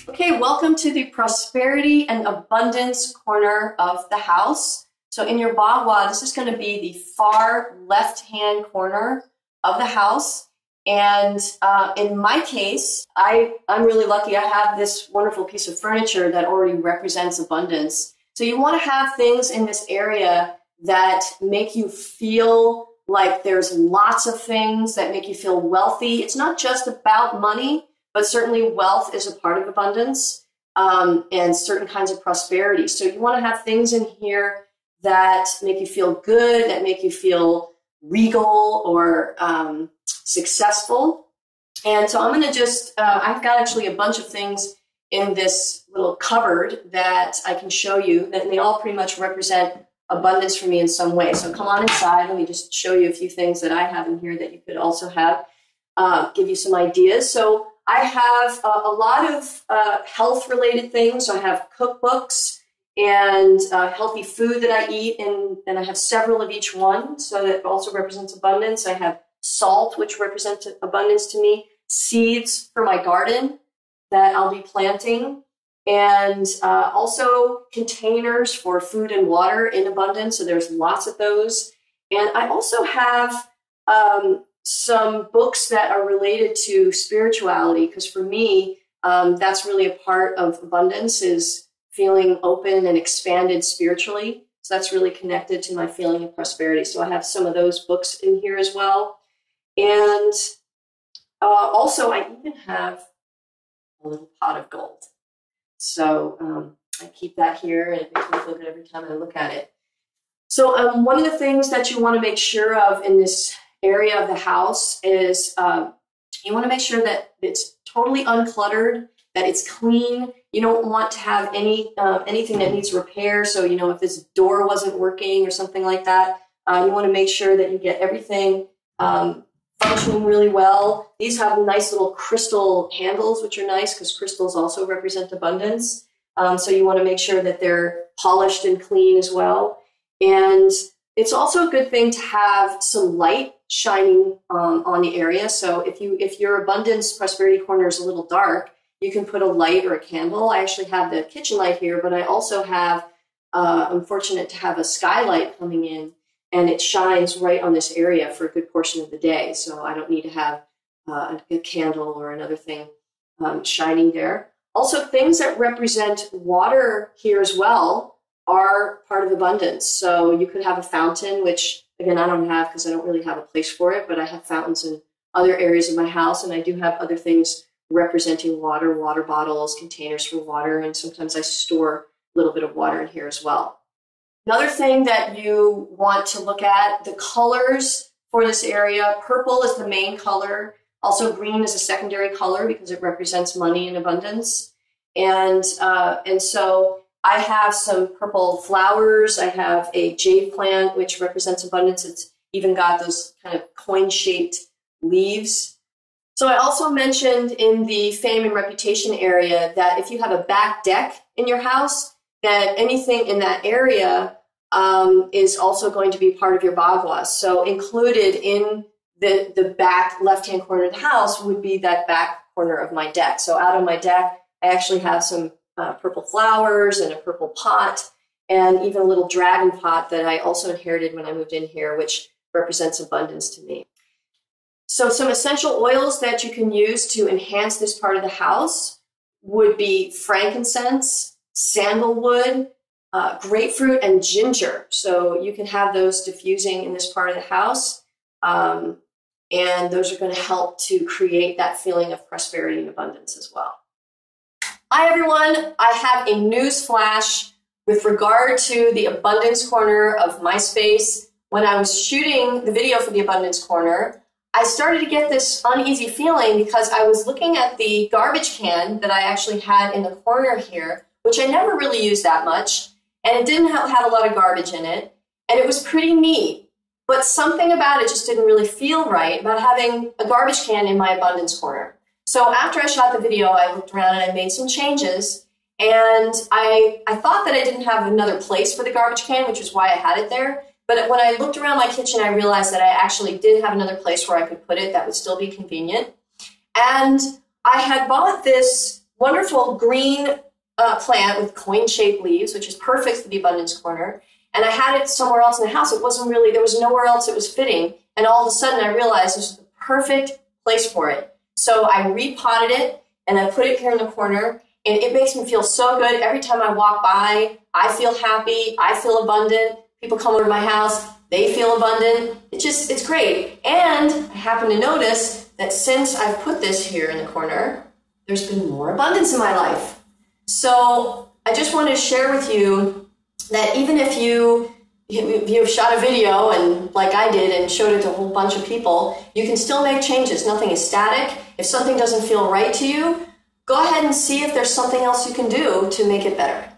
Okay, welcome to the prosperity and abundance corner of the house. So in your Bagua, this is going to be the far left-hand corner of the house. And in my case, I'm really lucky. I have this wonderful piece of furniture that already represents abundance. So you want to have things in this area that make you feel like there's lots of things that make you feel wealthy. It's not just about money, but certainly wealth is a part of abundance and certain kinds of prosperity. So you want to have things in here that make you feel good, that make you feel regal or successful. And so I'm going to just, I've got actually a bunch of things in this little cupboard that I can show you, that they all pretty much represent abundance for me in some way. So come on inside. Let me just show you a few things that I have in here that you could also have, give you some ideas. So I have a lot of health-related things. So I have cookbooks and healthy food that I eat, and I have several of each one. So that also represents abundance. I have salt, which represents abundance to me, seeds for my garden that I'll be planting, and also containers for food and water in abundance. So there's lots of those. And I also have some books that are related to spirituality, because for me, that's really a part of abundance, is feeling open and expanded spiritually. So that's really connected to my feeling of prosperity. So I have some of those books in here as well. And also I even have a little pot of gold. So I keep that here, and it makes me feel good every time I look at it. So one of the things that you want to make sure of in this area of the house is you want to make sure that it's totally uncluttered, that it's clean. You don't want to have anything that needs repair. So, you know, if this door wasn't working or something like that, you want to make sure that you get everything functioning really well. These have nice little crystal handles, which are nice because crystals also represent abundance. So you want to make sure that they're polished and clean as well. And it's also a good thing to have some light shining on the area. So if your abundance prosperity corner is a little dark, you can put a light or a candle. I actually have the kitchen light here, but I also have, I'm fortunate to have a skylight coming in, and it shines right on this area for a good portion of the day. So I don't need to have a candle or another thing shining there. Also, things that represent water here as well are part of abundance. So you could have a fountain, which again, I don't have because I don't really have a place for it, but I have fountains in other areas of my house, and I do have other things representing water, water bottles, containers for water, and sometimes I store a little bit of water in here as well. Another thing that you want to look at, the colors for this area. Purple is the main color. Also green is a secondary color because it represents money and abundance. And so I have some purple flowers. I have a jade plant, which represents abundance. It's even got those kind of coin-shaped leaves. So I also mentioned in the fame and reputation area that if you have a back deck in your house, that anything in that area is also going to be part of your Bagua. So included in the back left-hand corner of the house would be that back corner of my deck. So out on my deck, I actually have some purple flowers and a purple pot, and even a little dragon pot that I also inherited when I moved in here, which represents abundance to me. So some essential oils that you can use to enhance this part of the house would be frankincense, sandalwood, grapefruit, and ginger. So you can have those diffusing in this part of the house, and those are going to help to create that feeling of prosperity and abundance as well. Hi everyone, I have a news flash with regard to the abundance corner of my space. When I was shooting the video for the abundance corner, I started to get this uneasy feeling because I was looking at the garbage can that I actually had in the corner here, which I never really used that much, and it didn't have a lot of garbage in it, and it was pretty neat, but something about it just didn't really feel right about having a garbage can in my abundance corner. So after I shot the video, I looked around and I made some changes, and I thought that I didn't have another place for the garbage can, which is why I had it there. But when I looked around my kitchen, I realized that I actually did have another place where I could put it that would still be convenient. And I had bought this wonderful green plant with coin-shaped leaves, which is perfect for the abundance corner. And I had it somewhere else in the house. It wasn't really, there was nowhere else it was fitting. And all of a sudden I realized this was the perfect place for it. So I repotted it and I put it here in the corner, and it makes me feel so good. Every time I walk by, I feel happy. I feel abundant. People come over to my house. They feel abundant. It's great. And I happen to notice that since I've put this here in the corner, there's been more abundance in my life. So I just wanted to share with you that even if you've shot a video and like I did and showed it to a whole bunch of people, you can still make changes. Nothing is static. If something doesn't feel right to you, go ahead and see if there's something else you can do to make it better.